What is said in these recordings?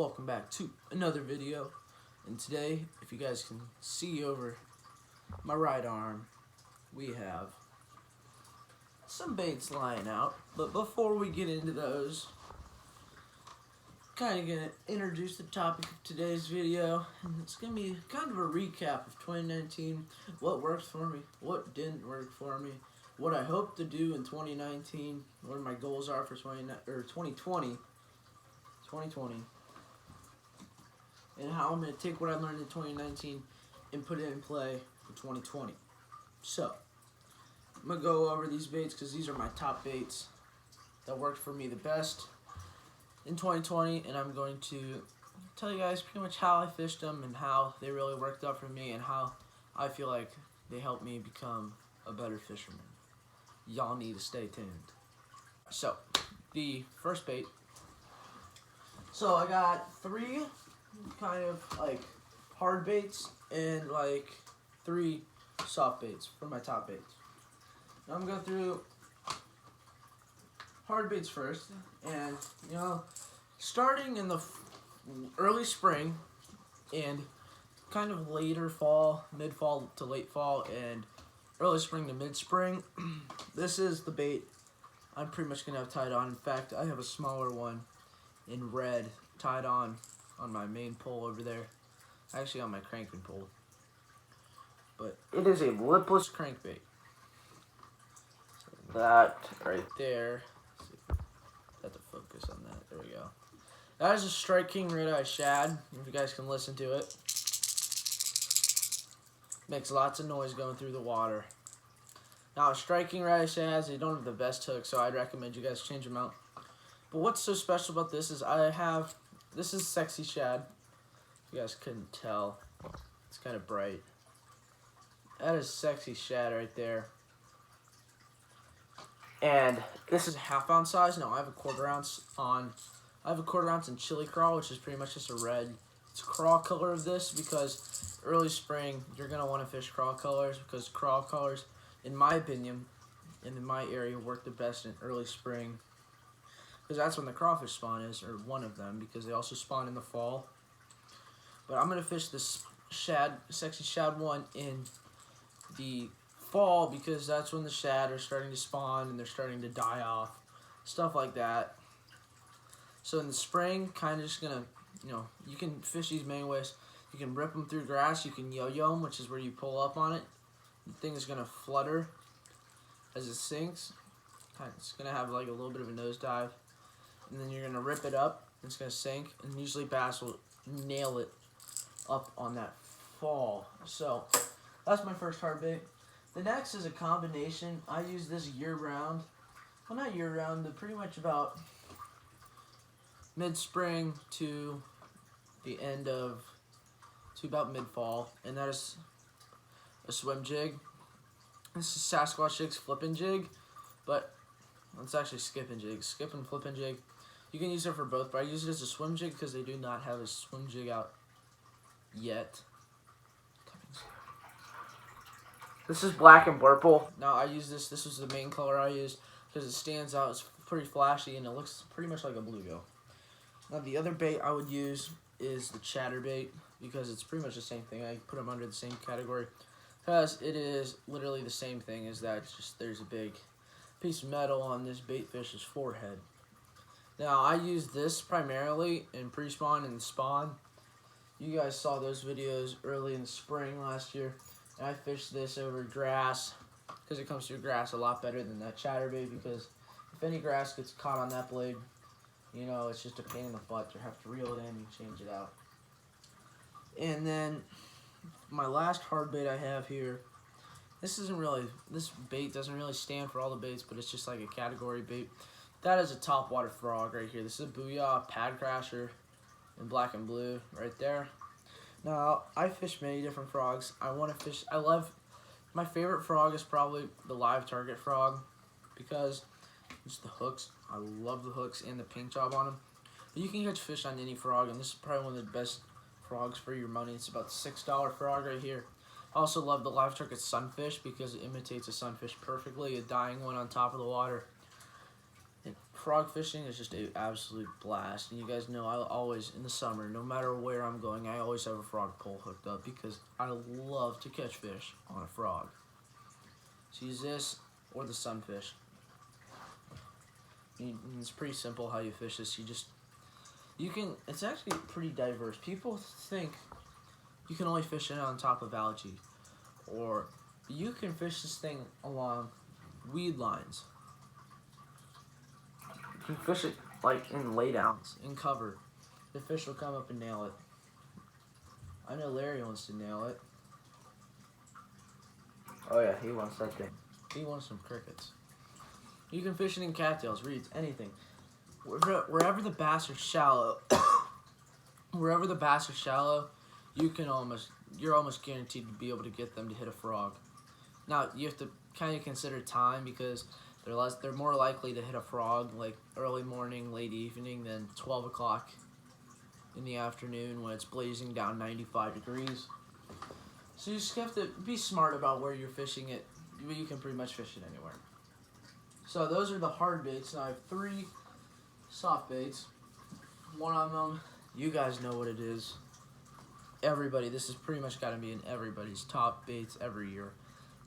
welcome back to another video. And today, if you guys can see over my right arm, we have some baits lying out. But before we get into those, kind of gonna introduce the topic of today's video, and it's gonna be kind of a recap of 2019, what worked for me, what didn't work for me, what I hope to do in 2019, what my goals are for 2020, and how I'm going to take what I learned in 2019 and put it in play for 2020. So, I'm going to go over these baits because these are my top baits that worked for me the best in 2020, and I'm going to tell you guys pretty much how I fished them and how they really worked out for me and how I feel like they helped me become a better fisherman. Y'all need to stay tuned. So, the first bait. So I got 3 kind of like hard baits and like 3 soft baits for my top baits. Now I'm going to go through hard baits first, and starting in the early spring and kind of later fall, mid-fall to late fall, and early spring to mid-spring, this is the bait I'm pretty much going to have tied on. In fact, I have a smaller one in red tied on my main pole over there. Actually on my cranking pole. But it is a lipless crankbait. So that right there. Have to focus on that. There we go. That is a Strike King red-eye shad, if you guys can listen to it. Makes lots of noise going through the water. Now, Strike King red-eye shads, they don't have the best hook, so I'd recommend you guys change them out. But what's so special about this is this is Sexy Shad. If you guys couldn't tell, it's kind of bright. That is Sexy Shad right there. And this is a half-ounce size. Now I have a 1/4 ounce on. I have a 1/4 ounce in Chili Crawl, which is pretty much just a red. It's crawl color of this because early spring you're gonna want to fish crawl colors because crawl colors, in my opinion, and in my area, work the best in early spring. Because that's when the crawfish spawn is, or one of them, because they also spawn in the fall. But I'm going to fish this Sexy Shad 1 in the fall because that's when the shad are starting to spawn and they're starting to die off. Stuff like that. So in the spring, kind of just going to, you can fish these many ways. You can rip them through grass, you can yo-yo them, which is where you pull up on it. The thing is going to flutter as it sinks. It's going to have like a little bit of a nosedive. And then you're going to rip it up, it's going to sink, and usually bass will nail it up on that fall. So, that's my first hard bait. The next is a combination. I use this year-round. Well, not year-round, but pretty much about mid-spring to the end of, to about mid-fall, and that is a swim jig. This is Sasquatch Jig's flipping jig, but it's actually skip and flipping jig. You can use it for both, but I use it as a swim jig because they do not have a swim jig out yet. This is black and purple. Now I use this. This is the main color I use because it stands out. It's pretty flashy and it looks pretty much like a bluegill. Now the other bait I would use is the chatterbait because it's pretty much the same thing. I put them under the same category because it is literally the same thing as that. It's just there's a big piece of metal on this bait fish's forehead. Now, I use this primarily in pre-spawn and spawn. You guys saw those videos early in the spring last year. And I fished this over grass because it comes through grass a lot better than that chatterbait because if any grass gets caught on that blade, it's just a pain in the butt. You have to reel it in and change it out. And then my last hard bait I have here, this bait doesn't really stand for all the baits, but it's just like a category bait. That is a topwater frog right here. This is a Booyah Pad Crasher in black and blue right there. Now, I fish many different frogs. My favorite frog is probably the live target frog because it's the hooks. I love the hooks and the paint job on them. But you can catch fish on any frog, and this is probably one of the best frogs for your money. It's about $6 frog right here. I also love the live target sunfish because it imitates a sunfish perfectly, a dying one on top of the water. And frog fishing is just an absolute blast. And you guys know I always, in the summer, no matter where I'm going, I always have a frog pole hooked up because I love to catch fish on a frog. So use this or the sunfish. It's pretty simple how you fish this. It's actually pretty diverse. People think you can only fish it on top of algae, or you can fish this thing along weed lines. You can fish it like in laydowns, in cover. The fish will come up and nail it. I know Larry wants to nail it. Oh yeah, he wants that thing. He wants some crickets. You can fish it in cattails, reeds, anything. Wherever the bass are shallow, you're almost guaranteed to be able to get them to hit a frog. Now you have to kind of consider time because they're more likely to hit a frog like early morning, late evening than 12 o'clock in the afternoon when it's blazing down 95 degrees. So you just have to be smart about where you're fishing it. You can pretty much fish it anywhere. So those are the hard baits. Now I have 3 soft baits. One of them, you guys know what it is. This has pretty much got to be in everybody's top baits every year.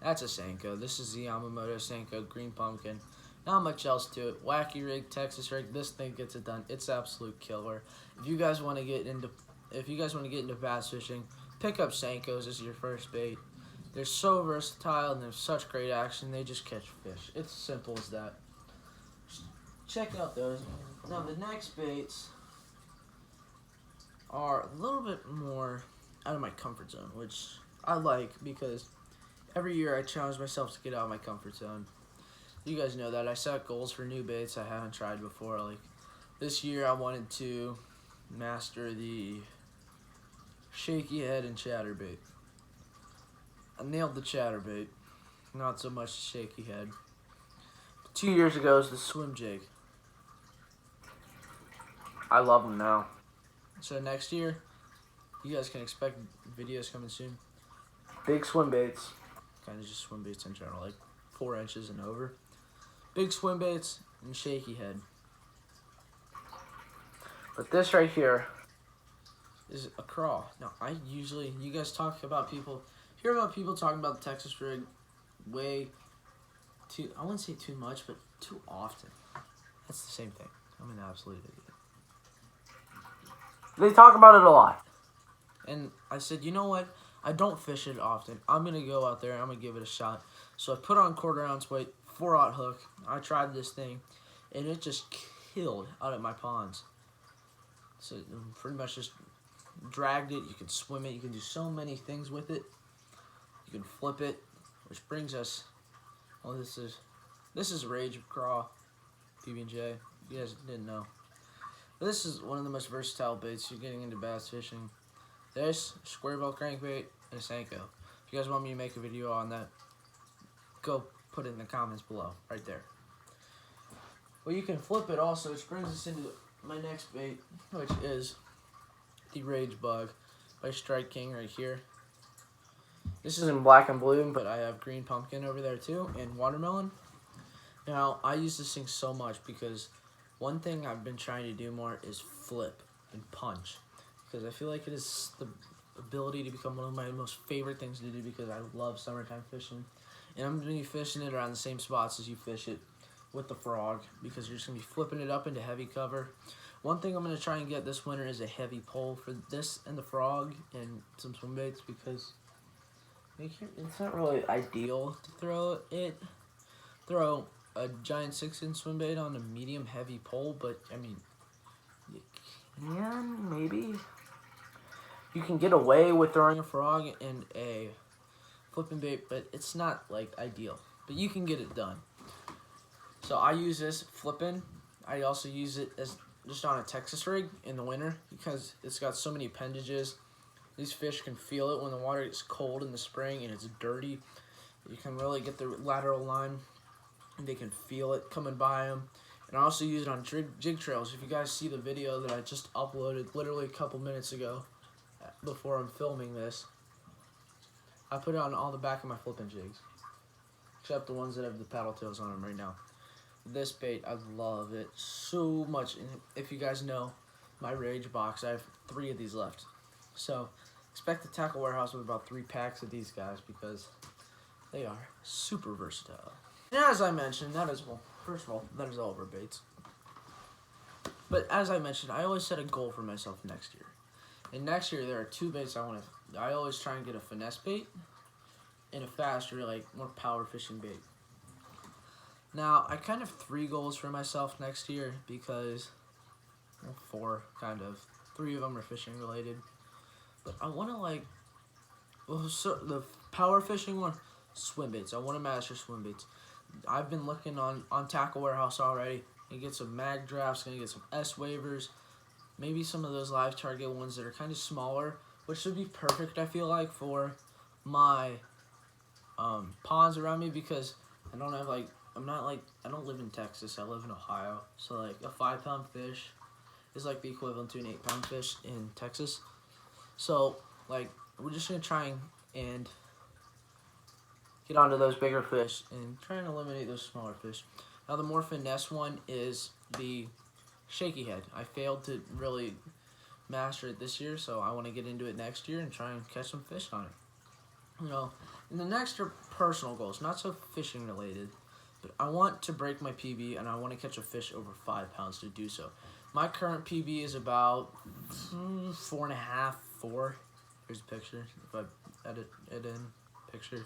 That's a Senko. This is the Yamamoto Senko Green Pumpkin. Not much else to it. Wacky rig, Texas rig. This thing gets it done. It's absolute killer. If you guys want to get into bass fishing, pick up Senkos as your first bait. They're so versatile and they have such great action. They just catch fish. It's simple as that. Check out those. Now the next baits are a little bit more out of my comfort zone, which I like because every year I challenge myself to get out of my comfort zone. You guys know that. I set goals for new baits I haven't tried before. Like this year I wanted to master the shaky head and chatterbait. I nailed the chatterbait, not so much the shaky head. 2 years ago was the swim jig. I love them now. So next year, you guys can expect videos coming soon. Big swim baits. Kind of just swim baits in general, like 4 inches and over. Big swim baits and shaky head. But this right here is a craw. Now, you guys hear about people talking about the Texas rig I wouldn't say too much, but too often. That's the same thing. I'm an absolute idiot. They talk about it a lot. And I said, you know what? I don't fish it often. I'm going to go out there and I'm going to give it a shot. So I put on 1/4 ounce weight, 4/0 hook. I tried this thing, and it just killed out at my ponds. So pretty much just dragged it. You can swim it. You can do so many things with it. You can flip it, which brings us. Oh, this is Rage Craw, PB&J. You guys didn't know. But this is one of the most versatile baits you're getting into bass fishing. This square bill crankbait and a Senko. If you guys want me to make a video on that, go put it in the comments below, right there. Well, you can flip it also, which brings us into my next bait, which is the Rage Bug by Strike King right here. This is in black and blue, but I have green pumpkin over there too, and watermelon. Now, I use this thing so much because one thing I've been trying to do more is flip and punch. Because I feel like it is the ability to become one of my most favorite things to do because I love summertime fishing. And I'm going to be fishing it around the same spots as you fish it with the frog because you're just going to be flipping it up into heavy cover. One thing I'm going to try and get this winter is a heavy pole for this and the frog and some swim baits because it's not really ideal to throw a giant 6-inch swim bait on a medium heavy pole, but I mean, you can maybe. You can get away with throwing a frog and a flipping bait, but it's not like ideal. But you can get it done. So I use this flipping. I also use it as just on a Texas rig in the winter because it's got so many appendages. These fish can feel it when the water gets cold in the spring and it's dirty. You can really get the lateral line and they can feel it coming by them. And I also use it on jig trails. If you guys see the video that I just uploaded literally a couple minutes ago before I'm filming this, I put it on all the back of my flipping jigs, except the ones that have the paddle tails on them right now. this bait, I love it so much. And if you guys know my Rage box, I have 3 of these left. So expect the Tackle Warehouse with about 3 packs of these guys because they are super versatile. And as I mentioned, that is, well, first of all, that is all of our baits. But as I mentioned, I always set a goal for myself next year. And next year, there are 2 baits I always try and get a finesse bait and a faster, like, more power fishing bait. Now, I kind of have 3 goals for myself next year because, well, 4, kind of. 3 of them are fishing related. But I want to, like, well, so the power fishing one, swim baits. I want to master swim baits. I've been looking on Tackle Warehouse already. Gonna get some mag drafts, gonna get some S waivers, maybe some of those live target ones that are kind of smaller, which should be perfect, I feel like, for my ponds around me because I don't have, like, I don't live in Texas, I live in Ohio, so, like, a 5-pound fish is, like, the equivalent to an 8-pound fish in Texas. So, like, we're just gonna try and get onto those bigger fish and try and eliminate those smaller fish. Now, the more finesse one is the shaky head. I failed to really master it this year, so I want to get into it next year and try and catch some fish on it. You know, and the next are personal goals, not so fishing related, but I want to break my PB and I want to catch a fish over 5 pounds to do so. My current PB is about 4.5, 4. Here's a picture, if I edit it in, picture.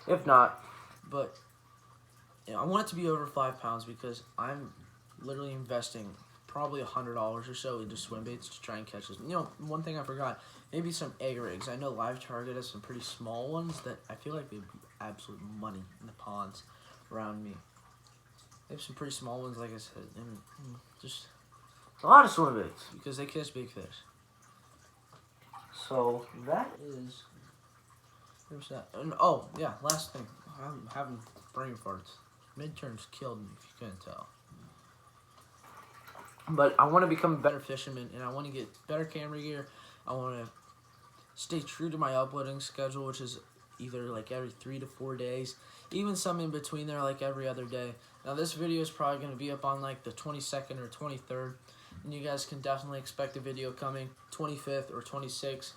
If not, but yeah, I want it to be over 5 pounds because I'm literally investing probably $100 or so into swim baits to try and catch this. You know, one thing I forgot, maybe some egg rigs. I know Live Target has some pretty small ones that I feel like they'd be absolute money in the ponds around me. They have some pretty small ones, like I said, and just a lot of swim baits because they catch big fish. So that is, there's that. And, oh yeah, last thing, I'm having brain farts. Midterms killed me, if you couldn't tell. But I want to become a better fisherman, and I want to get better camera gear. I want to stay true to my uploading schedule, which is either like every 3 to 4 days, even some in between there, like every other day. Now, this video is probably going to be up on like the 22nd or 23rd, and you guys can definitely expect a video coming 25th or 26th.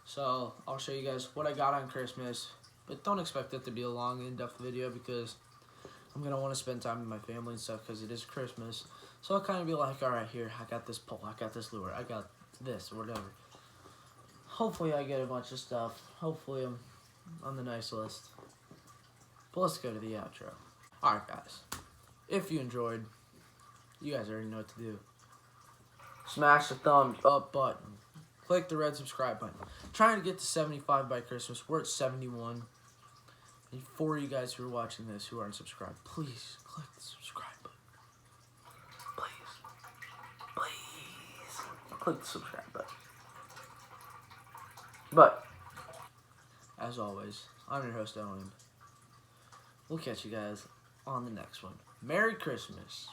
So I'll show you guys what I got on Christmas, but don't expect it to be a long, in-depth video because I'm going to want to spend time with my family and stuff because it is Christmas. So I'll kind of be like, all right, here, I got this pole, I got this lure, I got this, or whatever. Hopefully I get a bunch of stuff. Hopefully I'm on the nice list. But let's go to the outro. Alright, guys. If you enjoyed, you guys already know what to do. Smash the thumbs up button. Click the red subscribe button. Trying to get to 75 by Christmas. We're at 71. And for you guys who are watching this who aren't subscribed, please click the subscribe button. Please click the subscribe button. But, as always, I'm your host, Owen. We'll catch you guys on the next one. Merry Christmas.